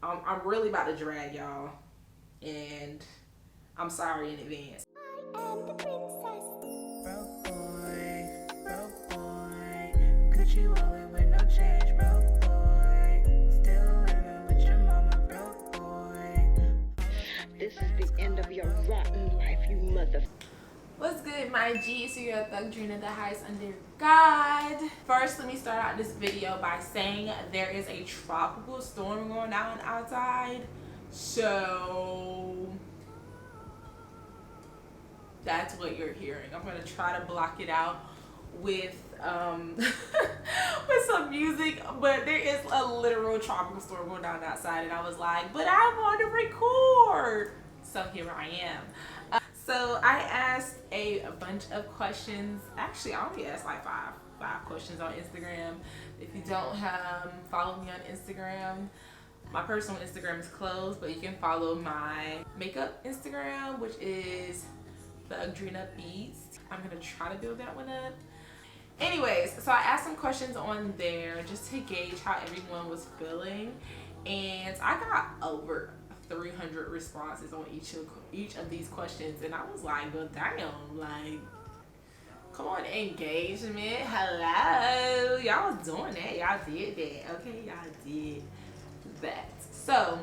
I'm really about to drag y'all, and I'm sorry in advance. I am the princess. Broke boy, Gucci wallet with no change, broke boy. Still living with your mama, broke boy. This is the end of your rotten life, you mother. What's good, my G? It's your ThugDrina, the highest under God. First, let me start out this video by saying there is a tropical storm going on outside. So that's what you're hearing. I'm gonna try to block it out with with some music, but there is a literal tropical storm going down outside, and I was like, but I want to record. So here I am. So I asked a bunch of questions. Actually, I only asked like five questions on Instagram. If you don't follow me on Instagram, my personal Instagram is closed, but you can follow my makeup Instagram, which is ThugDrinaBeatz. I'm gonna try to build that one up. Anyways, so I asked some questions on there just to gauge how everyone was feeling, and I got over 300 responses on each of these questions, and I was like, well, damn, like, come on, engagement, hello, y'all was doing that, y'all did that, okay, y'all did that. So,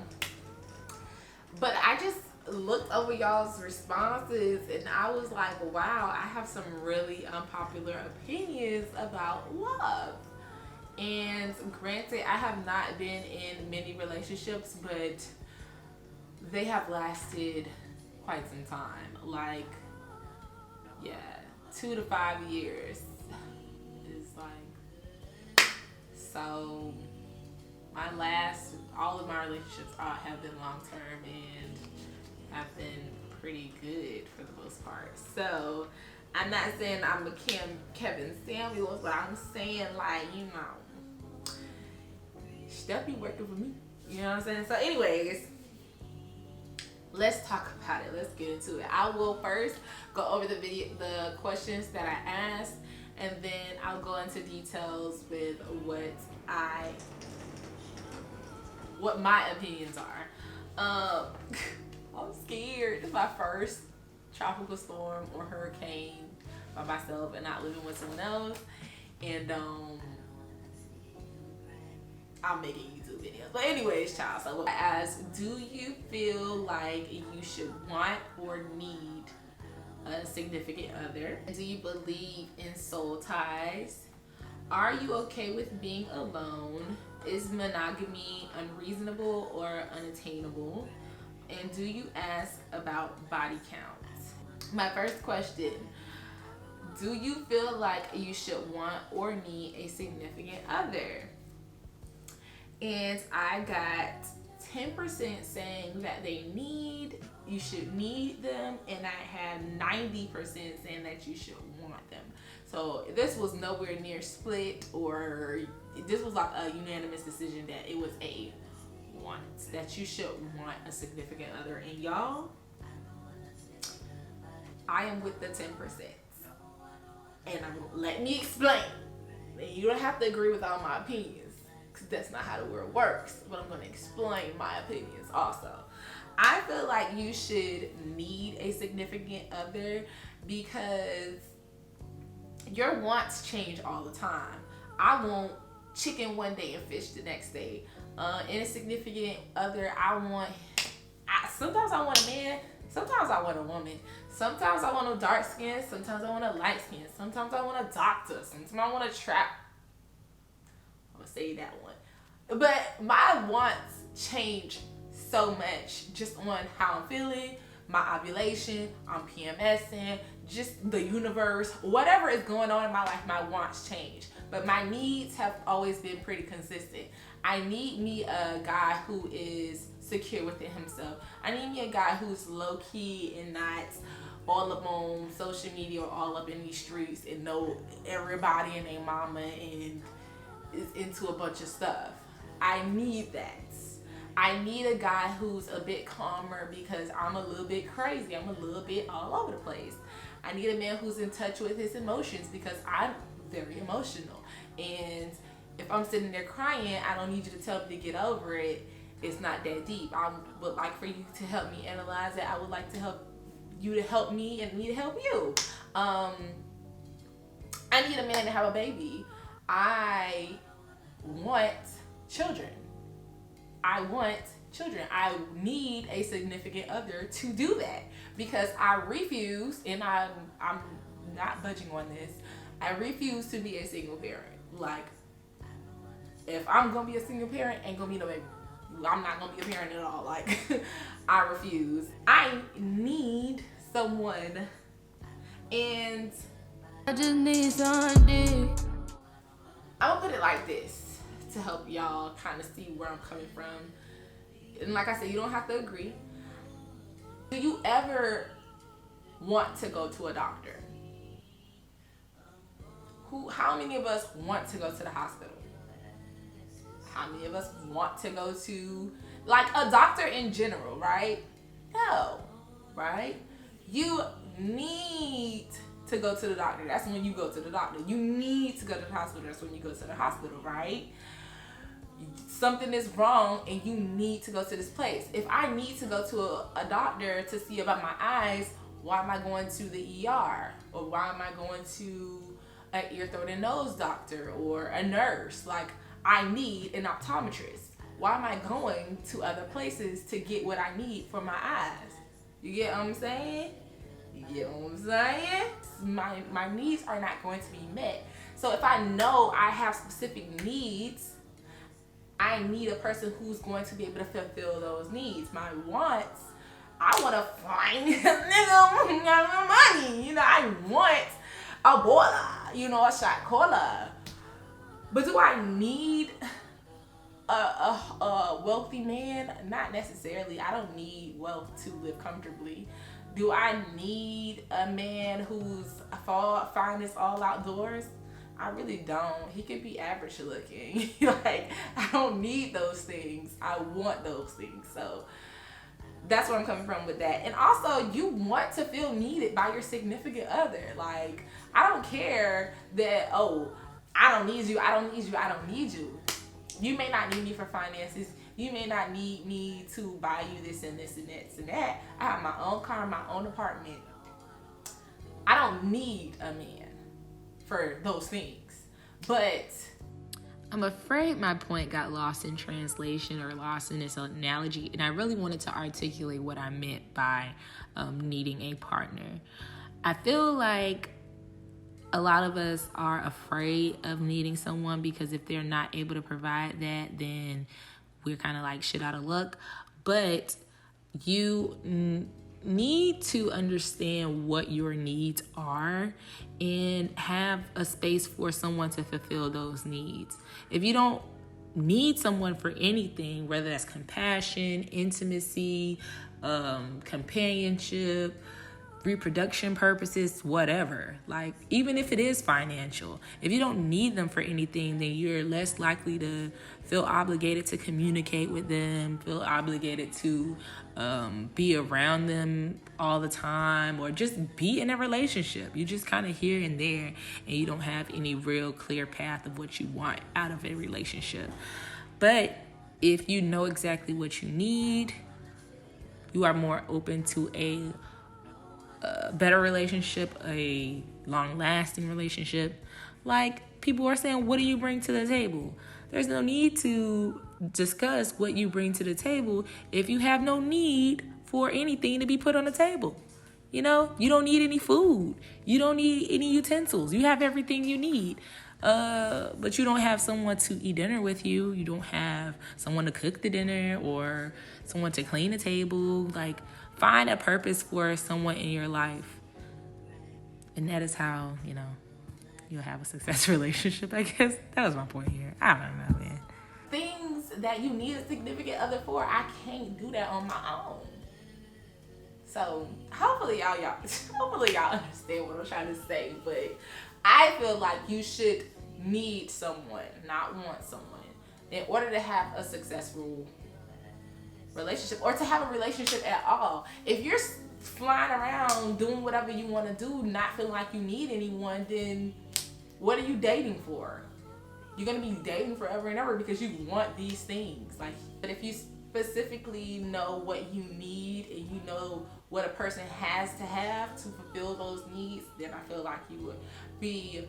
but I just looked over y'all's responses, and I was like, wow, I have some really unpopular opinions about love. And granted, I have not been in many relationships, but they have lasted quite some time, like, yeah, 2 to 5 years is like, so all of my relationships have been long-term and have been pretty good for the most part. So I'm not saying I'm a Kevin Samuels, but I'm saying, like, you know, that be working for me, you know what I'm saying? So anyways, let's talk about it. Let's get into it. I will first go over the questions that I asked, and then I'll go into details with what my opinions are. I'm scared. It's my first tropical storm or hurricane by myself and not living with someone else, and I'm making YouTube videos. But anyways, child, so I asked, do you feel like you should want or need a significant other? Do you believe in soul ties? Are you okay with being alone? Is monogamy unreasonable or unattainable? And do you ask about body count? My first question, do you feel like you should want or need a significant other? And I got 10% saying that you should need them, and I had 90% saying that you should want them. So this was nowhere near split, or this was like a unanimous decision that it was a want, that you should want a significant other. And y'all, I am with the 10%. And let me explain. You don't have to agree with all my opinions, because that's not how the world works, but I'm going to explain my opinions also. I feel like you should need a significant other because your wants change all the time. I want chicken one day and fish the next day. In a significant other, sometimes I want a man, sometimes I want a woman. Sometimes I want a dark skin, sometimes I want a light skin. Sometimes I want a doctor, sometimes I want a trap. I'm gonna say that one. But my wants change so much just on how I'm feeling, my ovulation, I'm PMSing, just the universe, whatever is going on in my life, my wants change. But my needs have always been pretty consistent. I need me a guy who is secure within himself. I need me a guy who's low key and not all up on social media or all up in these streets and know everybody and their mama and is into a bunch of stuff. I need that. I need a guy who's a bit calmer because I'm a little bit crazy. I'm a little bit all over the place. I need a man who's in touch with his emotions because I'm very emotional. And if I'm sitting there crying, I don't need you to tell me to get over it. it's not that deep. I would like for you to help me analyze it. I would like to help you to help me and me to help you. I need a man to have a baby. I want children. I need a significant other to do that, because I refuse, and I'm not budging on this. I refuse to be a single parent. Like, if I'm gonna be a single parent, ain't gonna be no baby. I'm not gonna be a parent at all. Like, I refuse. I need someone, and I just need something. I'm gonna put it like this to help y'all kind of see where I'm coming from. And like I said, you don't have to agree. Do you ever want to go to a doctor? How many of us want to go to the hospital? How many of us want to go to, like, a doctor in general, right? No, right? You need to go to the doctor. That's when you go to the doctor. You need to go to the hospital. That's when you go to the hospital, right? Something is wrong and you need to go to this place. If I need to go to a doctor to see about my eyes, why am I going to the ER? Or why am I going to an ear, throat, and nose doctor or a nurse? Like, I need an optometrist. Why am I going to other places to get what I need for my eyes? You get what I'm saying? You get what I'm saying? My needs are not going to be met. So if I know I have specific needs, I need a person who's going to be able to fulfill those needs. My wants, I want to find this nigga got money. You know, I want a boiler, you know, a shot cola. But do I need a wealthy man? Not necessarily. I don't need wealth to live comfortably. Do I need a man who's finest all outdoors? I really don't. He could be average looking. Like, I don't need those things. I want those things. So that's where I'm coming from with that. And also, you want to feel needed by your significant other. Like, I don't care that, oh, I don't need you, I don't need you, I don't need you. You may not need me for finances. You may not need me to buy you this and this and this and that. I have my own car, my own apartment. I don't need a man for those things. But I'm afraid my point got lost in translation or lost in its analogy, and I really wanted to articulate what I meant by needing a partner. I feel like a lot of us are afraid of needing someone because if they're not able to provide that, then we're kind of like shit out of luck. But you need to understand what your needs are and have a space for someone to fulfill those needs. If you don't need someone for anything, whether that's compassion, intimacy, companionship, reproduction purposes, whatever, like, even if it is financial, if you don't need them for anything, then you're less likely to feel obligated to communicate with them, feel obligated to be around them all the time, or just be in a relationship. You just kind of here and there, and you don't have any real clear path of what you want out of a relationship. But if you know exactly what you need, you are more open to a better relationship, a long-lasting relationship. Like, people are saying, what do you bring to the table? There's no need to discuss what you bring to the table if you have no need for anything to be put on the table. You know, you don't need any food. You don't need any utensils. You have everything you need. But you don't have someone to eat dinner with you. You don't have someone to cook the dinner or someone to clean the table. Like, find a purpose for someone in your life. And that is how, you know, you'll have a successful relationship, I guess. That was my point here. I don't know, man. Things that you need a significant other for, I can't do that on my own. So hopefully y'all understand what I'm trying to say. But I feel like you should need someone, not want someone, in order to have a successful relationship, or to have a relationship at all. If you're flying around doing whatever you want to do, not feeling like you need anyone, then what are you dating for? You're gonna be dating forever and ever because you want these things. Like, but if you specifically know what you need and you know what a person has to have to fulfill those needs, then I feel like you would be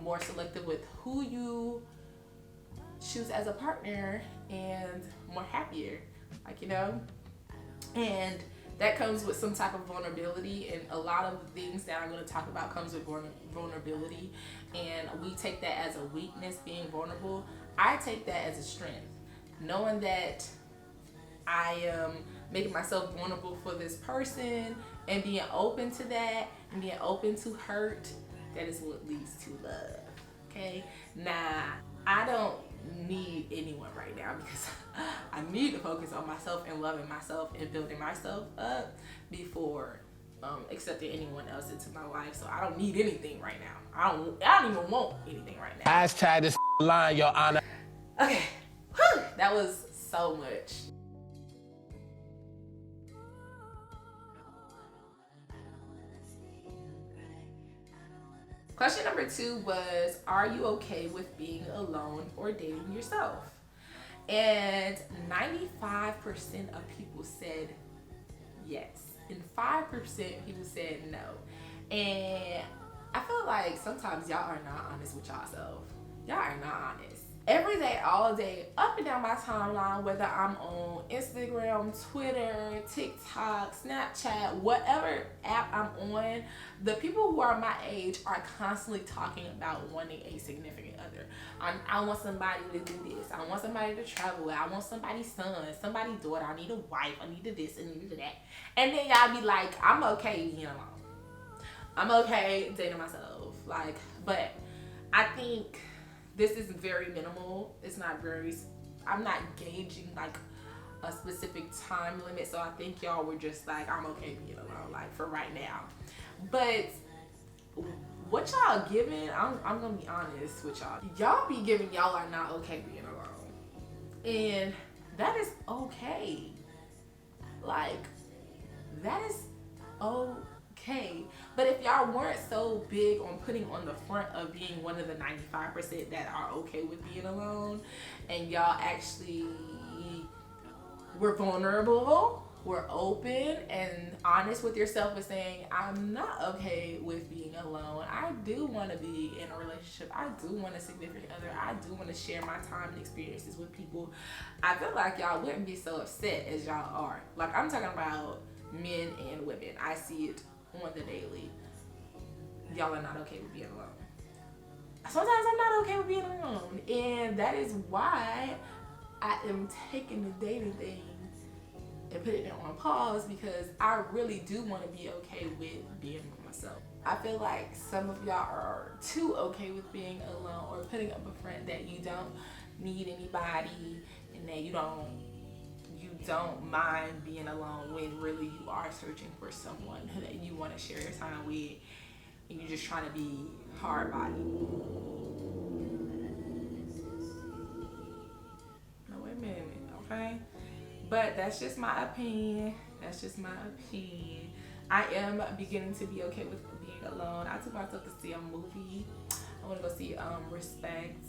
more selective with who you choose as a partner and more happier, like, you know. And that comes with some type of vulnerability, and a lot of the things that I'm going to talk about comes with vulnerability, and we take that as a weakness, being vulnerable. I take that as a strength, knowing that I am making myself vulnerable for this person and being open to that and being open to hurt. That is what leads to love. Okay, now I don't need anyone right now because I need to focus on myself and loving myself and building myself up before accepting anyone else into my life. So I don't need anything right now. I don't even want anything right now. Hashtag this line, Your Honor. Okay, whew, that was so much. Question number 2 was, are you okay with being alone or dating yourself? And 95% of people said yes, and 5% people said no. And I feel like sometimes y'all are not honest with yourself. Y'all are not honest. Every day, all day, up and down my timeline, whether I'm on Instagram, Twitter, TikTok, Snapchat, whatever app I'm on, the people who are my age are constantly talking about wanting a significant other. I want somebody to do this. I want somebody to travel with. I want somebody's son, somebody's daughter. I need a wife. I need this and need that. And then y'all be like, I'm okay being alone. I'm okay dating myself. Like, but I think this is very minimal. It's not very, I'm not gauging like a specific time limit. So I think y'all were just like, I'm okay being alone, like for right now. But what y'all giving, I'm gonna be honest with y'all. Y'all be giving y'all are not okay being alone. And that is okay. Like, that is okay. But if y'all weren't so big on putting on the front of being one of the 95% that are okay with being alone, and y'all actually were vulnerable, were open and honest with yourself with saying, I'm not okay with being alone. I do want to be in a relationship. I do want a significant other. I do want to share my time and experiences with people. I feel like y'all wouldn't be so upset as y'all are. Like, I'm talking about men and women. I see it on the daily. Y'all are not okay with being alone. Sometimes I'm not okay with being alone, and that is why I am taking the dating thing and putting it on pause, because I really do want to be okay with being with myself. I feel like some of y'all are too okay with being alone, or putting up a front that you don't need anybody and that you don't mind being alone, when really you are searching for someone that you want to share your time with, and you're just trying to be hard-bodied. No, wait a minute, okay? But that's just my opinion. That's just my opinion. I am beginning to be okay with being alone. I took myself to see a movie. I want to go see Respect.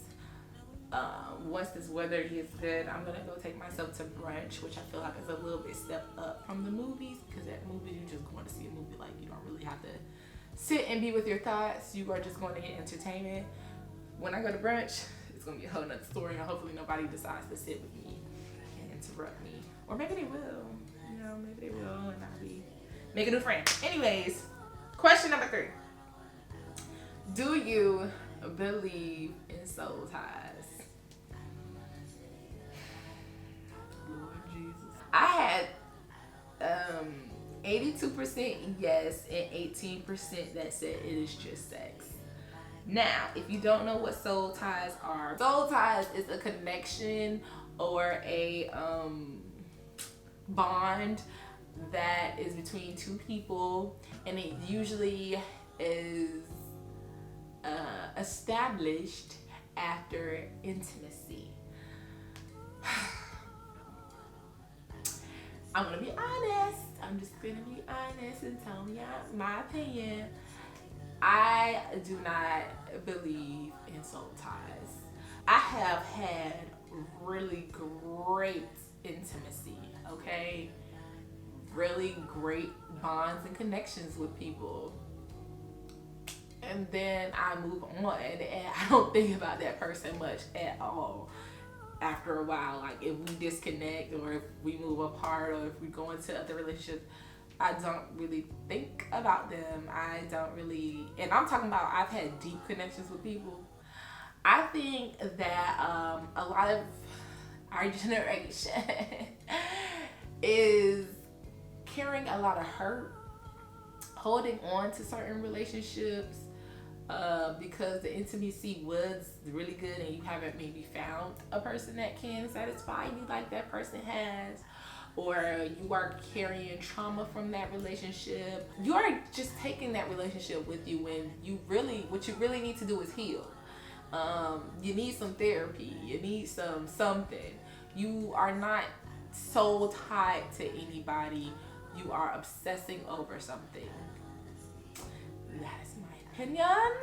Once this weather gets good, I'm gonna go take myself to brunch, which I feel like is a little bit step up from the movies, because at movies you're just going to see a movie, like you don't really have to sit and be with your thoughts. You are just going to get entertainment. When I go to brunch, it's gonna be a whole nother story, and hopefully nobody decides to sit with me and interrupt me, or maybe they will. You know, maybe they will, and I'll be make a new friend. Anyways, question number 3: do you believe in soul ties? I had 82% yes and 18% that said it is just sex. Now, if you don't know what soul ties are, soul ties is a connection or a bond that is between two people, and it usually is established after intimacy. I'm gonna be honest. I'm just gonna be honest and tell me my opinion. I do not believe in soul ties. I have had really great intimacy, okay? Really great bonds and connections with people. And then I move on, and I don't think about that person much at all. After a while, like if we disconnect or if we move apart or if we go into other relationships, I don't really think about them. I don't really, and I'm talking about I've had deep connections with people. I think that a lot of our generation is carrying a lot of hurt, holding on to certain relationships because the intimacy was really good and you haven't maybe found a person that can satisfy you like that person has, or you are carrying trauma from that relationship. You are just taking that relationship with you when what you really need to do is heal. You need some therapy, you need something. You are not so tied to anybody, you are obsessing over something. That is my opinion.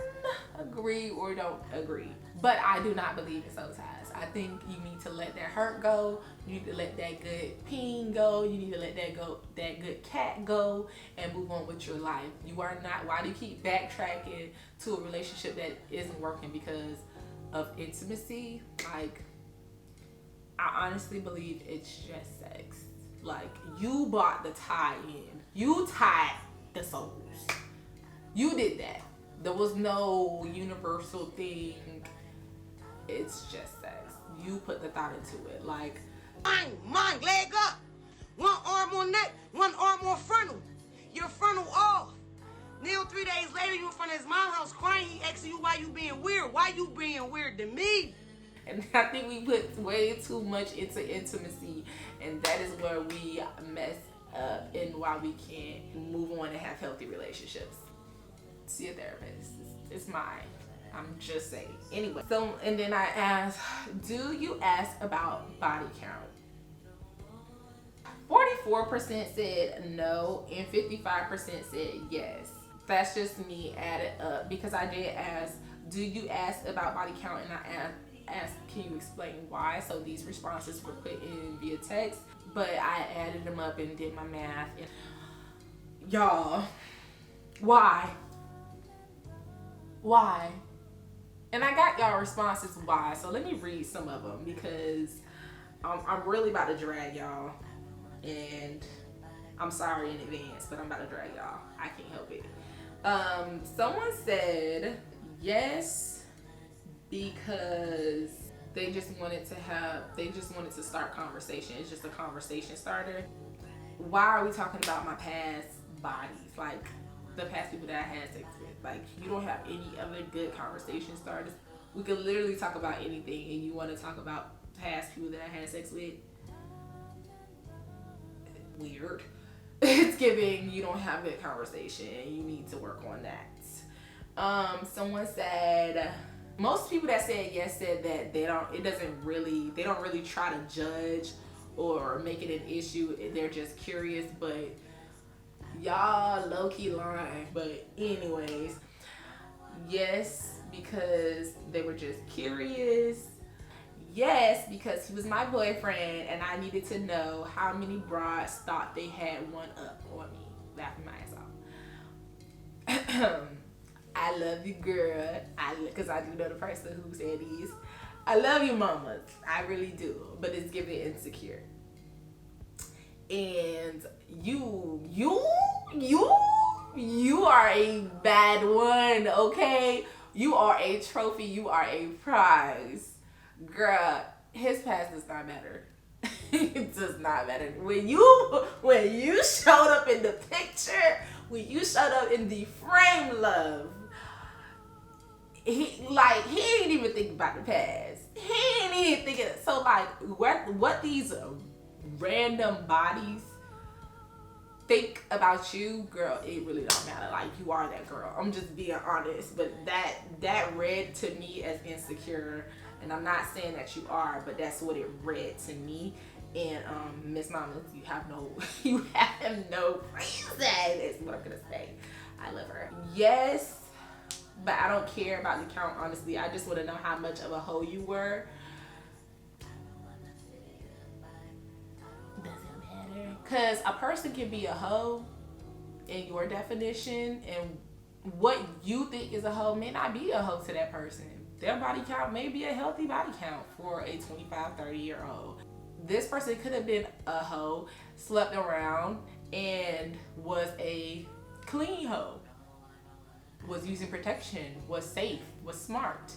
Agree or don't agree. But I do not believe in soul ties. I think you need to let that hurt go. You need to let that good peen go. You need to let that good cat go and move on with your life. You are not, why do you keep backtracking to a relationship that isn't working because of intimacy? Like, I honestly believe it's just sex. Like, you bought the tie in. You tied the souls. You did that. There was no universal thing. It's just sex. You put the thought into it. Like, Mine, leg up. One arm on neck, one arm on frontal. Your frontal off. Now 3 days later, you in front of his mom's house crying. He asking you why you being weird. Why you being weird to me? and I think we put way too much into intimacy, and that is where we mess up and why we can't move on and have healthy relationships. See a therapist. It's mine. I'm just saying. Anyway, so, and then I asked, do you ask about body count? 44% said no, and 55% said yes. That's just me added up because I did ask, do you ask about body count? And I asked, can you explain why? So these responses were put in via text, but I added them up and did my math. And y'all, why? Why? And I got y'all responses why. So let me read some of them because I'm really about to drag y'all. And I'm sorry in advance, but I'm about to drag y'all. I can't help it. Someone said yes because they just wanted to start conversation. It's just a conversation starter. Why are we talking about my past bodies? Like the past people that I had sex with. Like, you don't have any other good conversation starters. We could literally talk about anything, and you want to talk about past people that I had sex with. Weird. It's giving you don't have good conversation and you need to work on that. Someone said most people that said yes said that they don't really try to judge or make it an issue. They're just curious, but y'all low-key lying. But anyways, yes, because they were just curious. Yes, because he was my boyfriend and I needed to know how many broads thought they had one up on me. Laughing my ass off. I love you, girl. Because I do know the person who said these. I love you, mamas. I really do. But it's giving insecure. And you are a bad one, okay? You are a trophy. You are a prize. Girl, his past does not matter. It does not matter. When you showed up in the picture, when you showed up in the frame, love, he ain't even think about the past. He ain't even thinking. So like, what these random bodies think about you, girl, it really don't matter. Like, you are that girl. I'm just being honest. But that read to me as insecure. And I'm not saying that you are, but that's what it read to me. And Miss Mama, you have no reason. That's what I'm gonna say. I love her. Yes, but I don't care about the count, honestly. I just want to know how much of a hoe you were. Because a person can be a hoe in your definition, and what you think is a hoe may not be a hoe to that person. Their body count may be a healthy body count for a 25, 30-year-old. This person could have been a hoe, slept around, and was a clean hoe. Was using protection, was safe, was smart.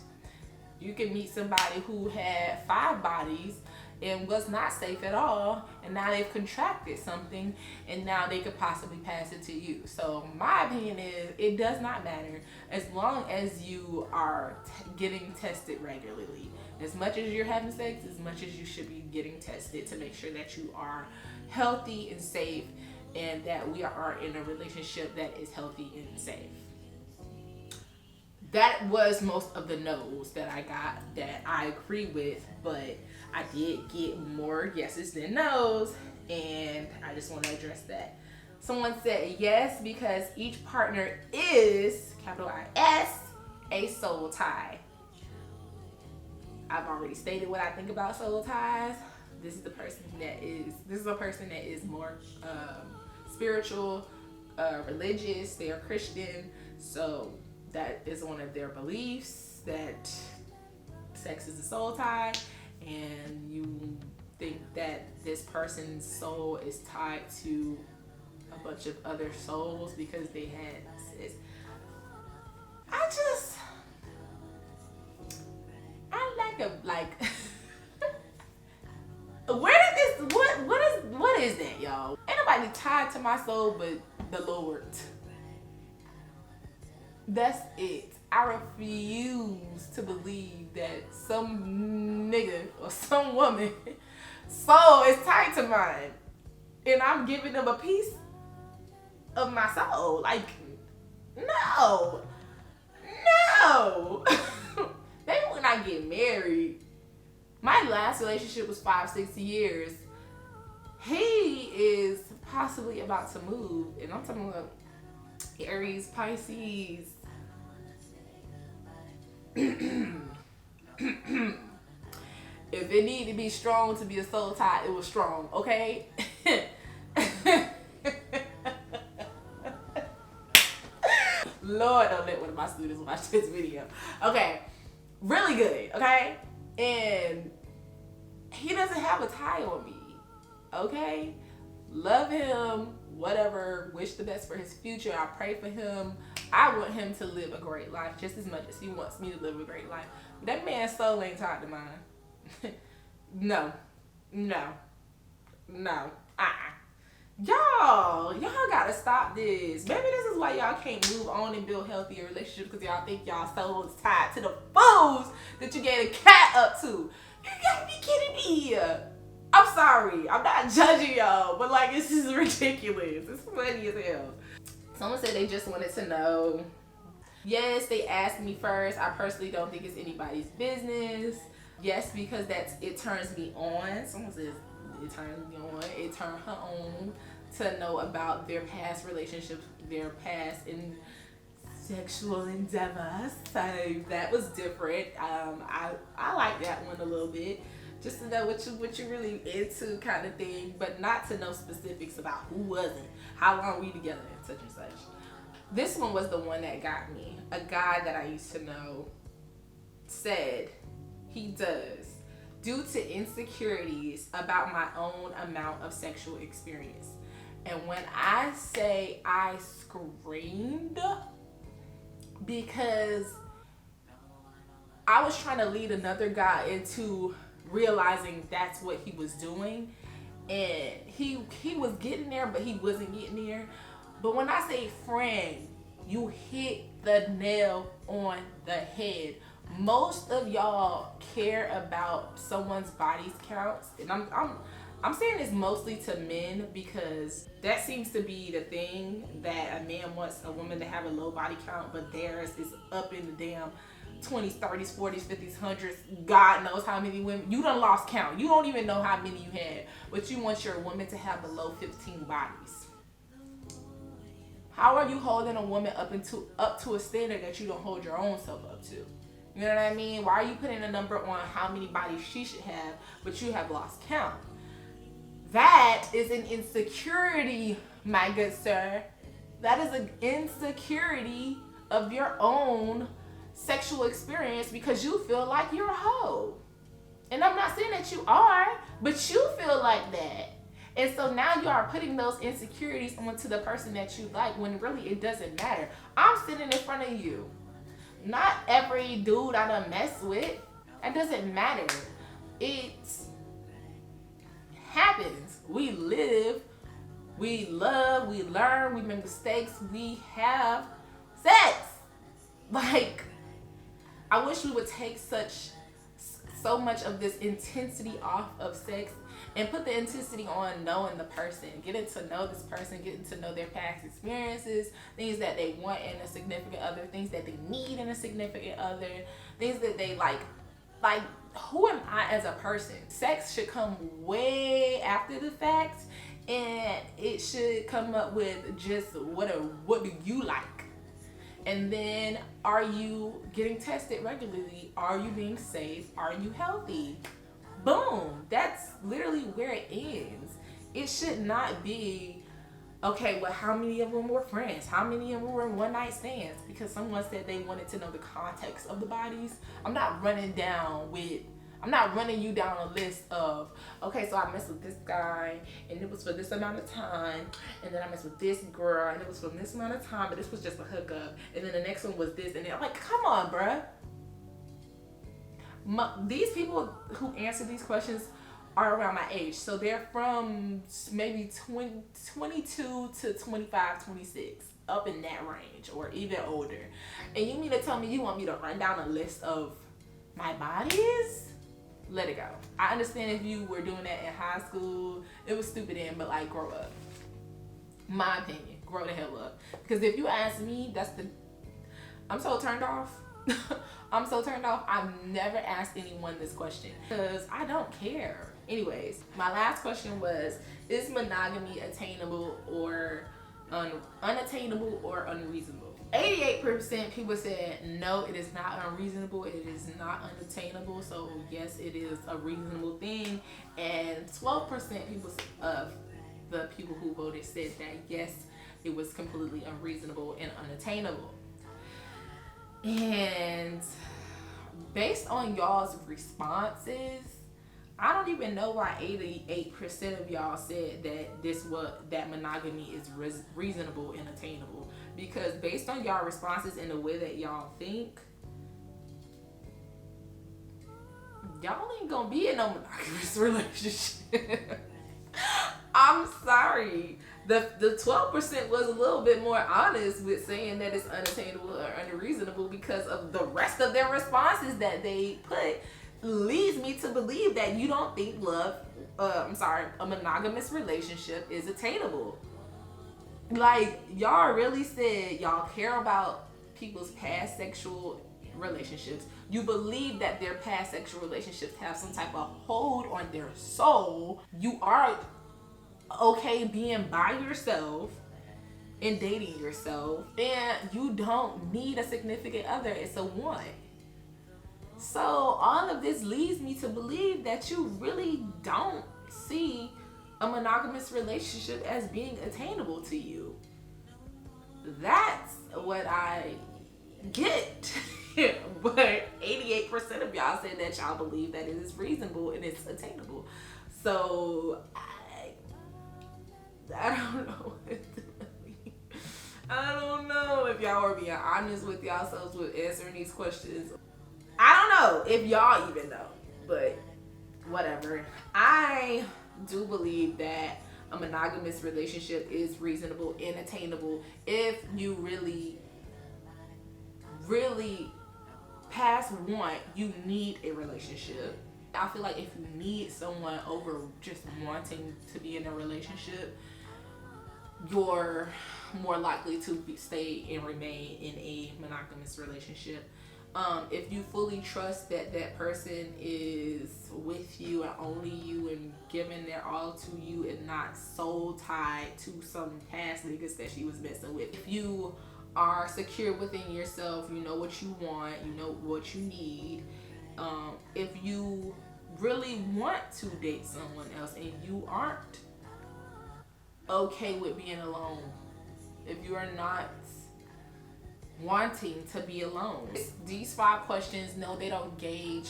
You can meet somebody who had 5 bodies and was not safe at all, and now they've contracted something, and now they could possibly pass it to you. So my opinion is, it does not matter as long as you are getting tested regularly. As much as you're having sex, as much as you should be getting tested to make sure that you are healthy and safe, and that we are in a relationship that is healthy and safe. That was most of the no's that I got that I agree with, but I did get more yeses than no's, and I just want to address that. Someone said yes because each partner is, capital I-S, a soul tie. I've already stated what I think about soul ties. This is a person that is more spiritual, religious. They are Christian, so that is one of their beliefs, that sex is a soul tie, and you think that this person's soul is tied to a bunch of other souls because they had sex. What is that, y'all? Ain't nobody tied to my soul but the Lord. That's it. I refuse to believe that some nigga or some woman soul is tied to mine, and I'm giving them a piece of my soul. Like, no. Maybe when I get married. My last relationship was 5-6 years. He is possibly about to move, and I'm talking about Aries, Pisces. If it needed to be strong to be a soul tie, it was strong, okay? Lord, don't let one of my students watch this video. Okay, really good, okay? And he doesn't have a tie on me, okay? Love him, whatever, wish the best for his future. I pray for him. I want him to live a great life just as much as he wants me to live a great life. But that man's soul ain't tied to mine. No. Y'all gotta stop this. Maybe this is why y'all can't move on and build healthier relationships, because y'all think y'all soul is tied to the fools that you gave a cat up to. You gotta be kidding me. I'm sorry. I'm not judging y'all, but like, this is ridiculous. It's funny as hell. Someone said they just wanted to know. Yes, they asked me first. I personally don't think it's anybody's business. Yes, because it turns me on. Someone says it turns me on. It turned her on to know about their past relationships, their past in sexual endeavors. So that was different. I like that one a little bit. Just to know what you're really into, kind of thing, but not to know specifics about who wasn't, how long we together, and such and such. This one was the one that got me. A guy that I used to know said he does, due to insecurities about my own amount of sexual experience. And when I say I screamed, because I was trying to lead another guy into realizing that's what he was doing, and he was getting there, but he wasn't getting there. But when I say friend, you hit the nail on the head. Most of y'all care about someone's body's counts, and I'm saying this mostly to men, because that seems to be the thing, that a man wants a woman to have a low body count, but theirs is up in the damn 20s, 30s, 40s, 50s, 100s, God knows how many women. You done lost count. You don't even know how many you had, but you want your woman to have below 15 bodies. How are you holding a woman up to a standard that you don't hold your own self up to? You know what I mean? Why are you putting a number on how many bodies she should have, but you have lost count? That is an insecurity, my good sir. That is an insecurity of your own sexual experience because you feel like you're a hoe. And I'm not saying that you are, but you feel like that. And so now you are putting those insecurities onto the person that you like when really it doesn't matter. I'm sitting in front of you. Not every dude I done mess with. That doesn't matter. It happens. We live, we love, we learn, we make mistakes, we have sex. Like, I wish we would take so much of this intensity off of sex and put the intensity on knowing the person, getting to know this person, getting to know their past experiences, things that they want in a significant other, things that they need in a significant other, things that they like who am I as a person? Sex should come way after the fact, and it should come up with just what do you like? And then, are you getting tested regularly? Are you being safe? Are you healthy? Boom. That's literally where it ends. It should not be, okay, well, how many of them were friends? How many of them were one night stands? Because someone said they wanted to know the context of the bodies. I'm not running you down a list of, okay, so I messed with this guy and it was for this amount of time, and then I messed with this girl and it was for this amount of time, but this was just a hookup, and then the next one was this, and then I'm like, come on, bruh. These people who answer these questions are around my age, so they're from maybe 22 to 25, 26, up in that range, or even older. And you mean to tell me you want me to run down a list of my bodies? Let it go. I understand if you were doing that in high school, it was stupid then, but like, grow up. My opinion, grow the hell up. Because if you ask me, I'm so turned off. I'm so turned off. I've never asked anyone this question because I don't care. Anyways, my last question was, is monogamy attainable or unattainable or unreasonable? 88% people said no, it is not unreasonable, it is not unattainable, so yes, it is a reasonable thing. And 12% of the people who voted said that yes, it was completely unreasonable and unattainable. And based on y'all's responses, I don't even know why 88% of y'all said that monogamy is reasonable and attainable. Because based on y'all responses and the way that y'all think, y'all ain't gonna be in no monogamous relationship. I'm sorry. The 12% was a little bit more honest with saying that it's unattainable or unreasonable, because of the rest of their responses that they put leads me to believe that you don't think a monogamous relationship is attainable. Like, y'all really said y'all care about people's past sexual relationships. You believe that their past sexual relationships have some type of hold on their soul. You are okay being by yourself and dating yourself, and you don't need a significant other. It's a want. So all of this leads me to believe that you really don't see a monogamous relationship as being attainable to you. That's what I get. But 88% of y'all said that y'all believe that it is reasonable and it's attainable. So I don't know what to believe. I don't know if y'all are being honest with yourselves with answering these questions. I don't know if y'all even know, but whatever. I do believe that a monogamous relationship is reasonable and attainable if you really, really past want, you need a relationship. I feel like if you need someone over just wanting to be in a relationship, you're more likely to stay and remain in a monogamous relationship. If you fully trust that that person is with you and only you and giving their all to you and not soul tied to some past niggas that she was messing with. If you are secure within yourself, you know what you want, you know what you need. If you really want to date someone else and you aren't okay with being alone, if you are not wanting to be alone. These 5 questions, no, they don't gauge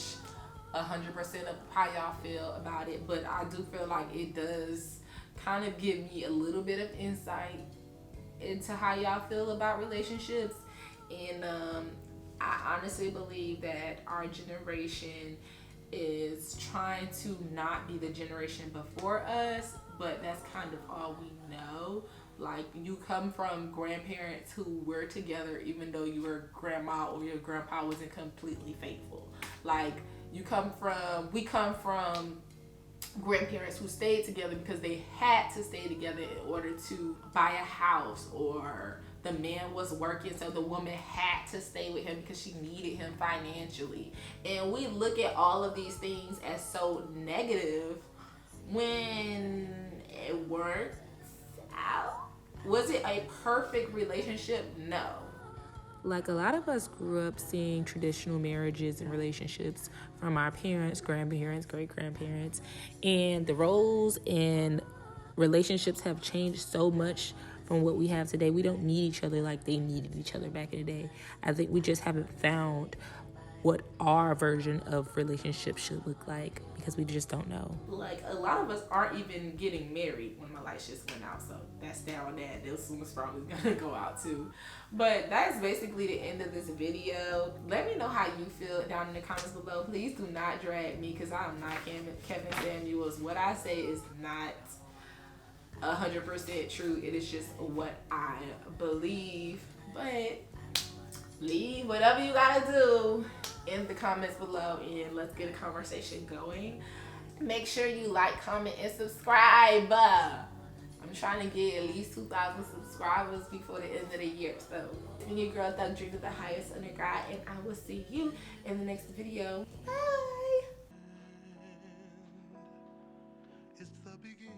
100% of how y'all feel about it, but I do feel like it does kind of give me a little bit of insight into how y'all feel about relationships. And I honestly believe that our generation is trying to not be the generation before us, but that's kind of all we know. Like, you come from grandparents who were together even though your grandma or your grandpa wasn't completely faithful. Like, we come from grandparents who stayed together because they had to stay together in order to buy a house, or the man was working so the woman had to stay with him because she needed him financially. And we look at all of these things as so negative when it works out. Was it a perfect relationship? No. Like, a lot of us grew up seeing traditional marriages and relationships from our parents, grandparents, great-grandparents, and the roles and relationships have changed so much from what we have today. We don't need each other like they needed each other back in the day. I think we just haven't found what our version of relationship should look like because we just don't know. Like, a lot of us aren't even getting married when my lights just went out, so that's down that. This one's probably gonna go out too. But that's basically the end of this video. Let me know how you feel down in the comments below. Please do not drag me because I'm not Kevin Samuels. What I say is not 100% true. It is just what I believe. But leave whatever you gotta do in the comments below and let's get a conversation going. Make sure you like, comment, and subscribe. I'm trying to get at least 2,000 subscribers before the end of the year. So it's been your girl ThugDrina, the highest undergrad, and I will see you in the next video. Bye. It's the beginning.